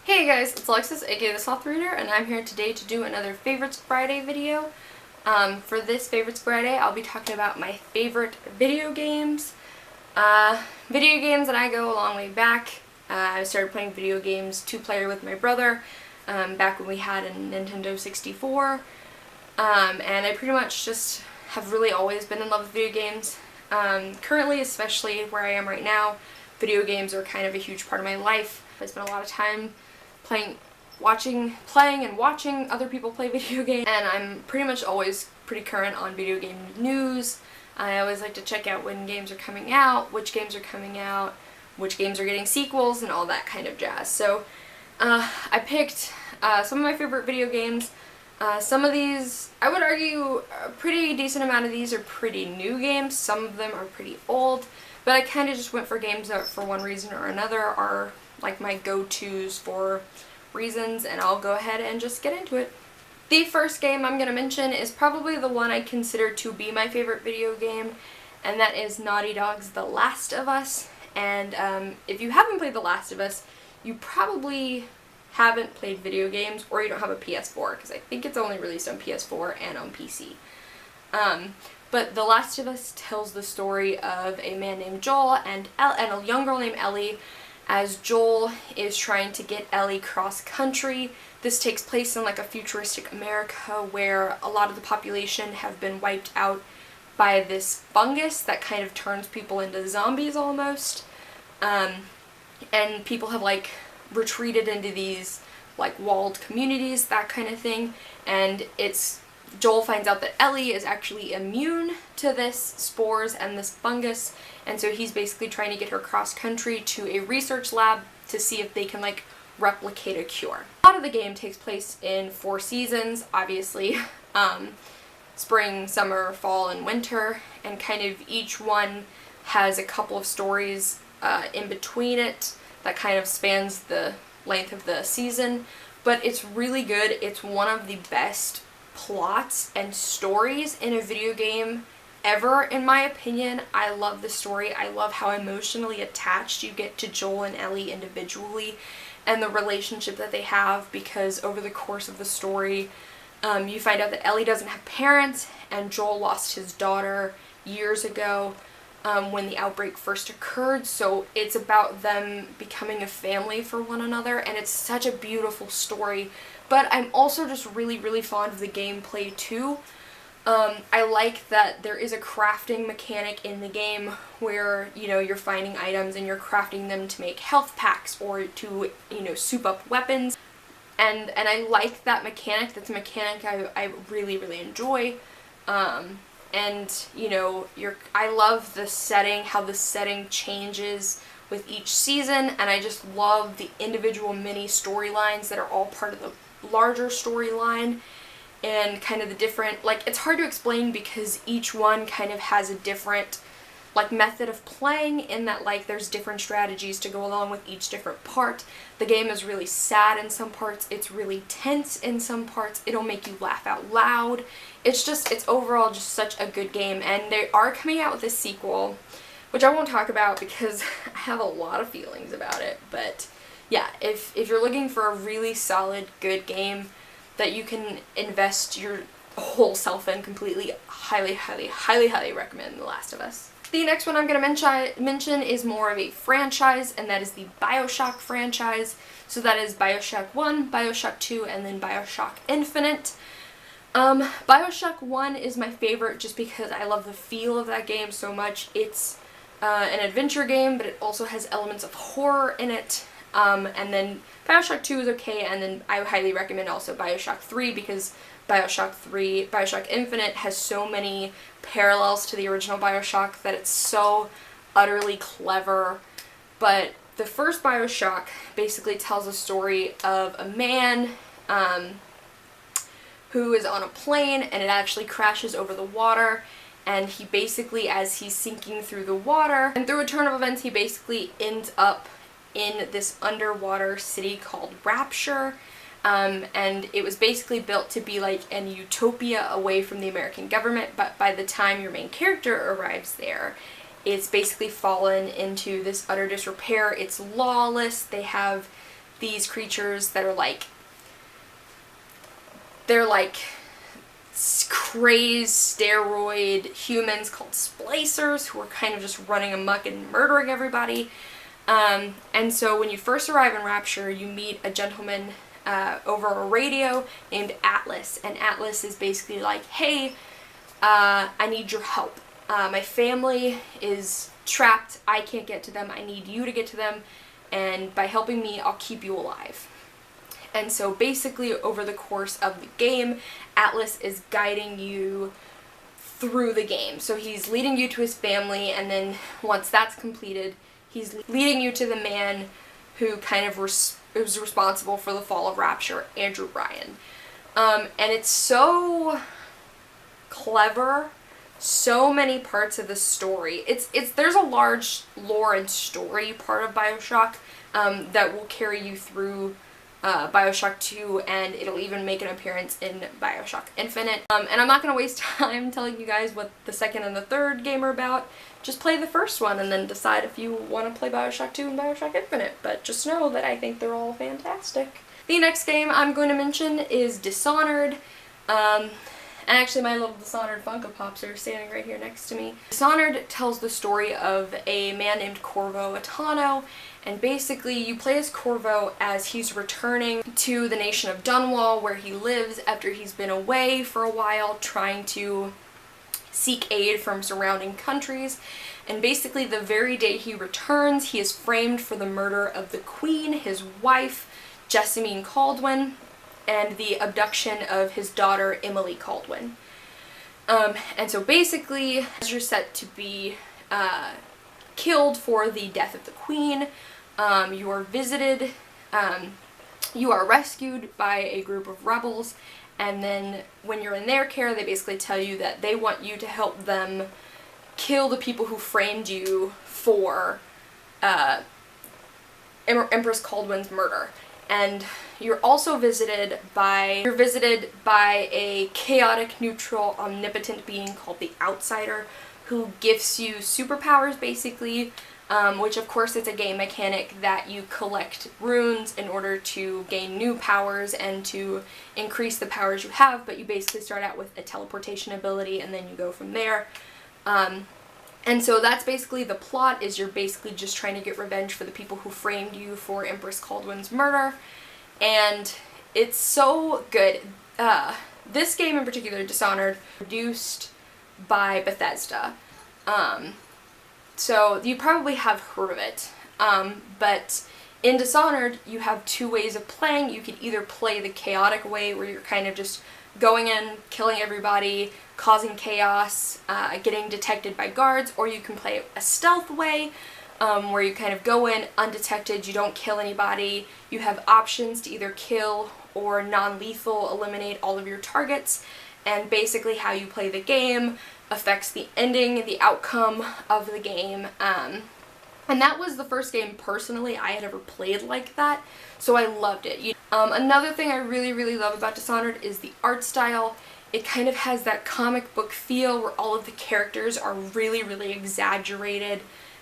Hey guys, it's Alexis, aka The Sloth Reader, and I'm here today to do another Favorites Friday video. For this Favorites Friday, I'll be talking about my favorite video games. Video games that I go a long way back. I started playing video games two-player with my brother back when we had a Nintendo 64. And I pretty much just have really always been in love with video games. Currently, especially where I am right now, video games are kind of a huge part of my life. I spend a lot of time playing and watching other people play video games, and I'm pretty much always pretty current on video game news. I always like to check out when games are coming out, which games are coming out, which games are getting sequels, and all that kind of jazz. So I picked some of my favorite video games. Some of these, I would argue, a pretty decent amount of these are pretty new games. Some of them are pretty old, but I kind of just went for games that for one reason or another are like my go-tos for reasons, and I'll go ahead and just get into it. The first game I'm going to mention is probably the one I consider to be my favorite video game, and that is Naughty Dog's The Last of Us. And if you haven't played The Last of Us, you probably haven't played video games, or you don't have a PS4, because I think it's only released on PS4 and on PC. But The Last of Us tells the story of a man named Joel and a young girl named Ellie, as Joel is trying to get Ellie cross-country. This takes place in like a futuristic America where a lot of the population have been wiped out by this fungus that kind of turns people into zombies almost. And people have like retreated into these like walled communities, that kind of thing. And Joel finds out that Ellie is actually immune to this spores and this fungus, and so he's basically trying to get her cross-country to a research lab to see if they can like replicate a cure. A lot of the game takes place in 4 seasons, obviously. Spring, summer, fall, and winter, and kind of each one has a couple of stories in between it that kind of spans the length of the season, but it's really good. It's one of the best plots and stories in a video game ever, in my opinion. I love the story. I love how emotionally attached you get to Joel and Ellie individually and the relationship that they have, because over the course of the story you find out that Ellie doesn't have parents, and Joel lost his daughter years ago when the outbreak first occurred, so it's about them becoming a family for one another, and it's such a beautiful story. But I'm also just really, really fond of the gameplay too. I like that there is a crafting mechanic in the game where, you know, you're finding items and you're crafting them to make health packs or to, you know, soup up weapons. And I like that mechanic. That's a mechanic I really, really enjoy. And, you know, I love the setting, how the setting changes with each season, and I just love the individual mini storylines that are all part of the larger storyline, and kind of the different, like, it's hard to explain because each one kind of has a different like method of playing, in that like there's different strategies to go along with each different part. The game is really sad in some parts, it's really tense in some parts, it'll make you laugh out loud. It's overall just such a good game, and they are coming out with a sequel, which I won't talk about because I have a lot of feelings about it. But yeah, if you're looking for a really solid, good game that you can invest your whole self in completely, highly, highly, highly, highly recommend The Last of Us. The next one I'm going to mention is more of a franchise, and that is the BioShock franchise. So that is BioShock 1, BioShock 2, and then BioShock Infinite. BioShock 1 is my favorite just because I love the feel of that game so much. It's an adventure game, but it also has elements of horror in it. And then BioShock 2 is okay, and then I highly recommend also BioShock 3 because BioShock Infinite has so many parallels to the original BioShock that it's so utterly clever. But the first BioShock basically tells a story of a man who is on a plane, and it actually crashes over the water, and he basically, as he's sinking through the water, and through a turn of events, he basically ends up in this underwater city called Rapture. And it was basically built to be like an utopia away from the American government, but by the time your main character arrives there, it's basically fallen into this utter disrepair. It's lawless. They have these creatures that are like, they're like crazed steroid humans called splicers who are kind of just running amok and murdering everybody. And so when you first arrive in Rapture, you meet a gentleman over a radio named Atlas, and Atlas is basically like, hey, I need your help. My family is trapped, I can't get to them, I need you to get to them, and by helping me, I'll keep you alive. And so basically over the course of the game, Atlas is guiding you through the game. So he's leading you to his family, and then once that's completed, he's leading you to the man who kind of was responsible for the fall of Rapture, Andrew Ryan. And it's so clever, so many parts of the story. There's a large lore and story part of BioShock that will carry you through BioShock 2, and it'll even make an appearance in BioShock Infinite. And I'm not going to waste time telling you guys what the second and the third game are about. Just play the first one and then decide if you want to play BioShock 2 and BioShock Infinite. But just know that I think they're all fantastic. The next game I'm going to mention is Dishonored. And actually my little Dishonored Funko Pops are standing right here next to me. Dishonored tells the story of a man named Corvo Attano, and basically you play as Corvo as he's returning to the nation of Dunwall where he lives after he's been away for a while trying to seek aid from surrounding countries. And basically the very day he returns, he is framed for the murder of the Queen, his wife, Jessamine Caldwin, and the abduction of his daughter, Emily Caldwin. And so basically, you're set to be killed for the death of the Queen. You are visited, you are rescued by a group of rebels, and then when you're in their care, they basically tell you that they want you to help them kill the people who framed you for Empress Caldwin's murder. And you're also visited by a chaotic, neutral, omnipotent being called the Outsider, who gives you superpowers basically, which of course is a game mechanic that you collect runes in order to gain new powers and to increase the powers you have, but you basically start out with a teleportation ability and then you go from there. And so that's basically the plot, is you're basically just trying to get revenge for the people who framed you for Empress Caldwin's murder, and it's so good. This game in particular, Dishonored, produced by Bethesda. So you probably have heard of it, but in Dishonored you have two ways of playing. You can either play the chaotic way where you're kind of just going in, killing everybody, causing chaos, getting detected by guards, or you can play a stealth way where you kind of go in undetected, you don't kill anybody, you have options to either kill or non-lethal eliminate all of your targets, and basically how you play the game affects the ending, the outcome of the game. And that was the first game personally I had ever played like that, so I loved it. Another thing I really love about Dishonored is the art style. It kind of has that comic book feel where all of the characters are really exaggerated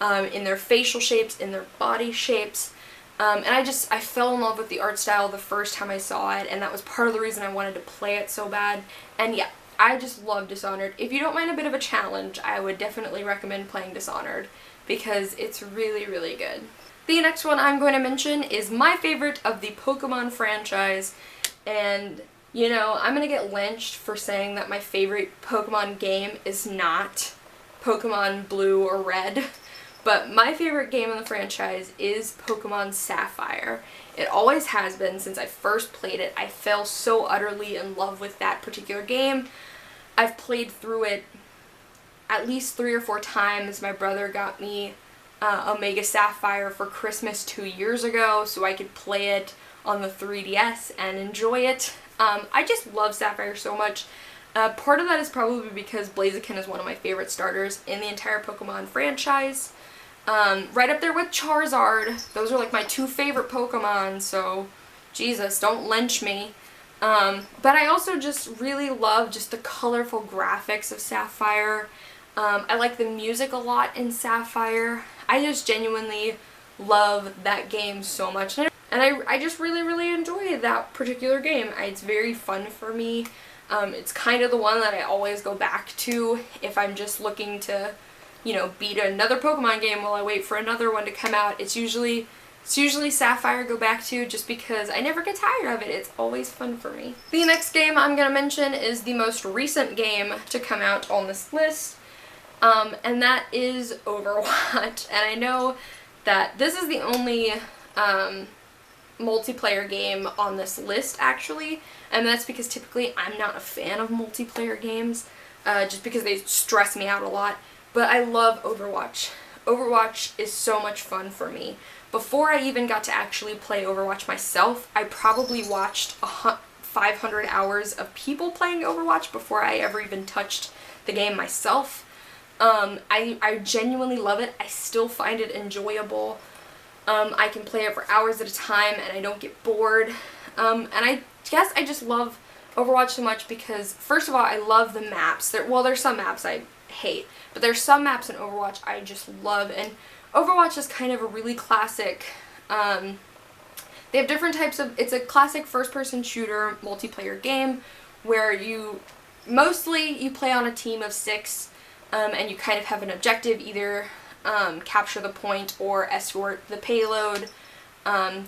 in their facial shapes, in their body shapes. And I fell in love with the art style the first time I saw it, and that was part of the reason I wanted to play it so bad. And yeah, I just love Dishonored. If you don't mind a bit of a challenge, I would definitely recommend playing Dishonored, because it's really good. The next one I'm going to mention is my favorite of the Pokemon franchise, and you know, I'm gonna get lynched for saying that my favorite Pokemon game is not Pokemon Blue or Red, but my favorite game in the franchise is Pokemon Sapphire. It always has been since I first played it. I fell so utterly in love with that particular game. I've played through it at least 3 or 4 times. My brother got me Omega Sapphire for Christmas 2 years ago so I could play it on the 3DS and enjoy it. I just love Sapphire so much. Part of that is probably because Blaziken is one of my favorite starters in the entire Pokemon franchise. Right up there with Charizard. Those are like my 2 favorite Pokemon, so Jesus, don't lynch me. But I also just really love just the colorful graphics of Sapphire. I like the music a lot in Sapphire. I just genuinely love that game so much. And I just really enjoy that particular game. It's very fun for me. It's kind of the one that I always go back to if I'm just looking to, you know, beat another Pokemon game while I wait for another one to come out. It's usually Sapphire I go back to just because I never get tired of it. It's always fun for me. The next game I'm going to mention is the most recent game to come out on this list, and that is Overwatch. And I know that this is the only multiplayer game on this list, actually, and that's because typically I'm not a fan of multiplayer games, just because they stress me out a lot, but I love Overwatch. Overwatch is so much fun for me. Before I even got to actually play Overwatch myself, I probably watched 500 hours of people playing Overwatch before I ever even touched the game myself. I genuinely love it. I still find it enjoyable. I can play it for hours at a time and I don't get bored. And I guess I just love Overwatch so much because, first of all, I love the maps. There's some maps I hate, but there's some maps in Overwatch I just love. And Overwatch is kind of a really classic, they have different types of, it's a classic first-person shooter multiplayer game where you play on a team of 6, and you kind of have an objective, either capture the point or escort the payload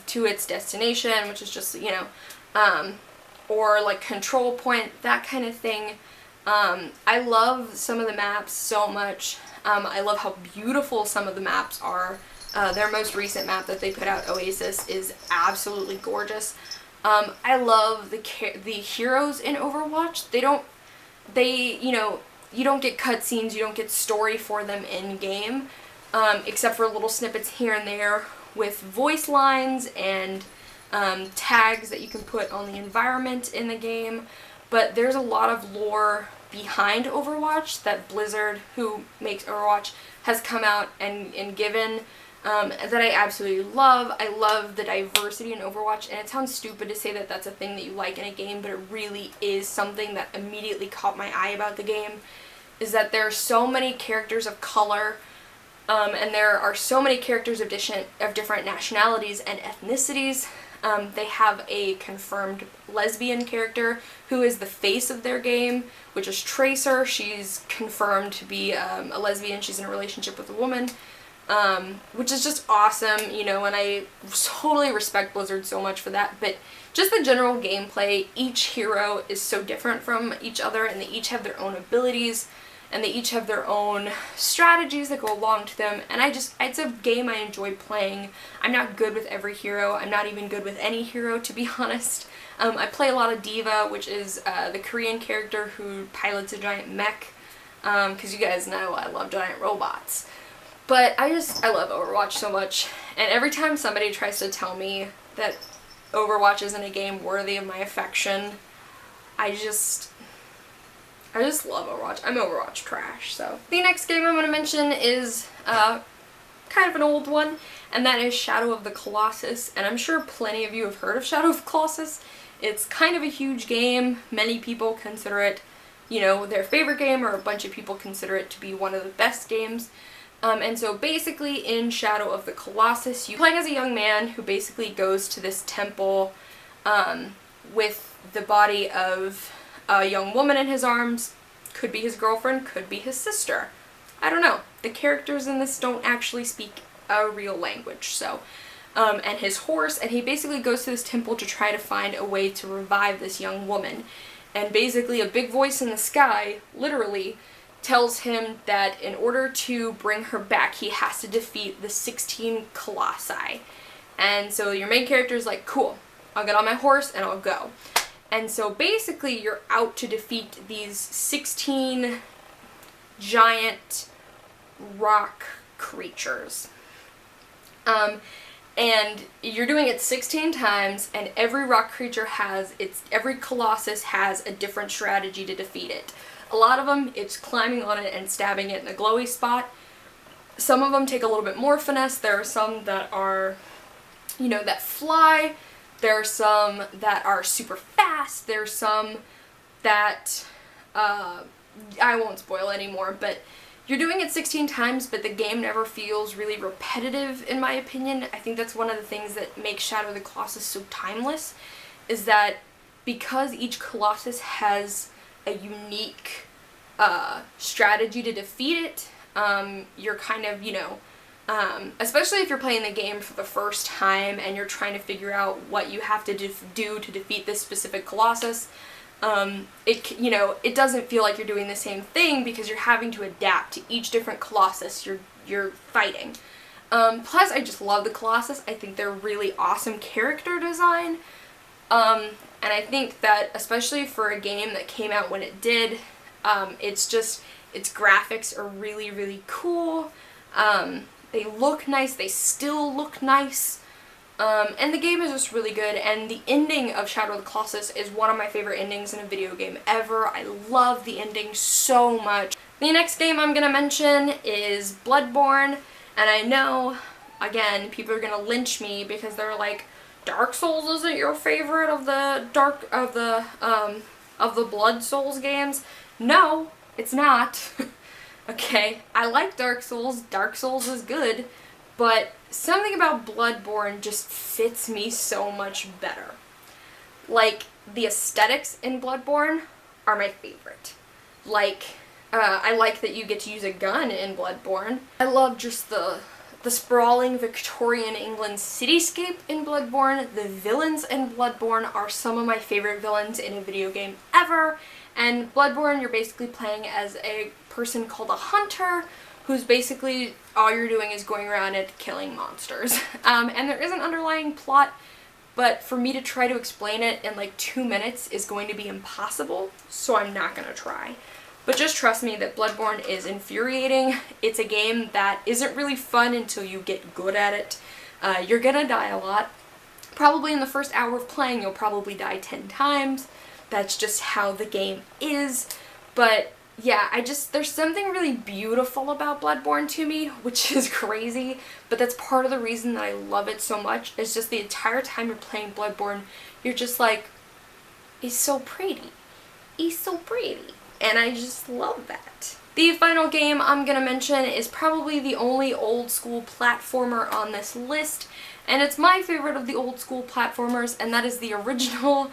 to its destination, which is just, you know, or like control point, that kind of thing. I love some of the maps so much. I love how beautiful some of the maps are. Their most recent map that they put out, Oasis, is absolutely gorgeous. I love the heroes in Overwatch. You don't get cutscenes, you don't get story for them in game, except for little snippets here and there with voice lines and tags that you can put on the environment in the game. But there's a lot of lore behind Overwatch that Blizzard, who makes Overwatch, has come out and given, that I absolutely love. I love the diversity in Overwatch, and it sounds stupid to say that that's a thing that you like in a game, but it really is something that immediately caught my eye about the game, is that there are so many characters of color, and there are so many characters of different nationalities and ethnicities. They have a confirmed lesbian character who is the face of their game, which is Tracer. She's confirmed to be a lesbian. She's in a relationship with a woman, which is just awesome, you know, and I totally respect Blizzard so much for that. But just the general gameplay, each hero is so different from each other, and they each have their own abilities, and they each have their own strategies that go along to them, and it's a game I enjoy playing. I'm not good with every hero. I'm not even good with any hero, to be honest. I play a lot of Diva, which is the Korean character who pilots a giant mech, because you guys know I love giant robots. But I love Overwatch so much, and every time somebody tries to tell me that Overwatch isn't a game worthy of my affection, I just love Overwatch. I'm Overwatch trash, so. The next game I'm going to mention is kind of an old one, and that is Shadow of the Colossus, and I'm sure plenty of you have heard of Shadow of the Colossus. It's kind of a huge game. Many people consider it, you know, their favorite game, or a bunch of people consider it to be one of the best games. And so basically in Shadow of the Colossus, you're playing as a young man who basically goes to this temple with the body of a young woman in his arms. Could be his girlfriend, could be his sister. I don't know. The characters in this don't actually speak a real language, so. And his horse, and he basically goes to this temple to try to find a way to revive this young woman. And basically a big voice in the sky, literally, tells him that in order to bring her back, he has to defeat the 16 Colossi. And so your main character is like, cool, I'll get on my horse and I'll go. And so basically you're out to defeat these 16 giant rock creatures. And you're doing it 16 times, and every rock creature every Colossus has a different strategy to defeat it. A lot of them, it's climbing on it and stabbing it in a glowy spot. Some of them take a little bit more finesse. There are some that are, you know, that fly. There are some that are super fast. There's some that, I won't spoil anymore, but you're doing it 16 times, but the game never feels really repetitive, in my opinion. I think that's one of the things that makes Shadow of the Colossus so timeless, is that because each Colossus has a unique strategy to defeat it, you're kind of, you know, especially if you're playing the game for the first time and you're trying to figure out what you have to do to defeat this specific Colossus, it doesn't feel like you're doing the same thing because you're having to adapt to each different Colossus you're fighting. Plus, I just love the Colossus. I think they're really awesome character design. And I think that, especially for a game that came out when it did, its graphics are really, really cool. They look nice, they still look nice, and the game is just really good, and the ending of Shadow of the Colossus is one of my favorite endings in a video game ever. I love the ending so much. The next game I'm gonna mention is Bloodborne, and I know, again, people are gonna lynch me because they're like, Dark Souls isn't your favorite of the Blood Souls games. No, it's not. Okay, I like Dark Souls. Dark Souls is good, but something about Bloodborne just fits me so much better. Like, the aesthetics in Bloodborne are my favorite. Like, I like that you get to use a gun in Bloodborne. I love just the sprawling Victorian England cityscape in Bloodborne. The villains in Bloodborne are some of my favorite villains in a video game ever. And Bloodborne, you're basically playing as a person called a hunter, who's basically, all you're doing is going around and killing monsters. And there is an underlying plot, but for me to try to explain it in like 2 minutes is going to be impossible, so I'm not gonna try. But just trust me that Bloodborne is infuriating. It's a game that isn't really fun until you get good at it. You're gonna die a lot. Probably in the first hour of playing, you'll probably die 10 times. That's just how the game is. But yeah, there's something really beautiful about Bloodborne to me, which is crazy, but that's part of the reason that I love it so much. It's just the entire time you're playing Bloodborne, you're just like, it's so pretty. It's so pretty. And I just love that. The final game I'm gonna mention is probably the only old school platformer on this list, and it's my favorite of the old school platformers, and that is the original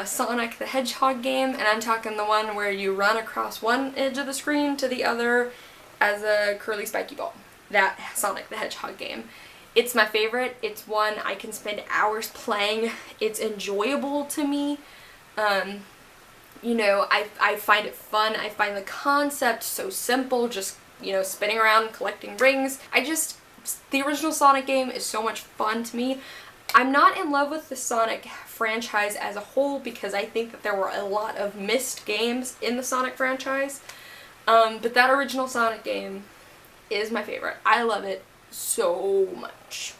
Sonic the Hedgehog game, and I'm talking the one where you run across one edge of the screen to the other as a curly spiky ball. That Sonic the Hedgehog game. It's my favorite. It's one I can spend hours playing. It's enjoyable to me. You know, I find it fun. I find the concept so simple, just, you know, spinning around collecting rings. The original Sonic game is so much fun to me. I'm not in love with the Sonic franchise as a whole because I think that there were a lot of missed games in the Sonic franchise, but that original Sonic game is my favorite. I love it so much.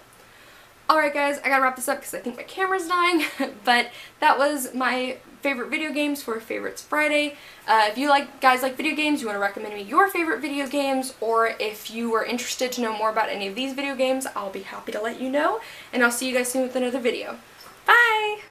Alright guys, I gotta wrap this up because I think my camera's dying, but that was my favorite video games for Favorites Friday. If you guys like video games, you want to recommend me your favorite video games, or if you are interested to know more about any of these video games, I'll be happy to let you know, and I'll see you guys soon with another video. Bye!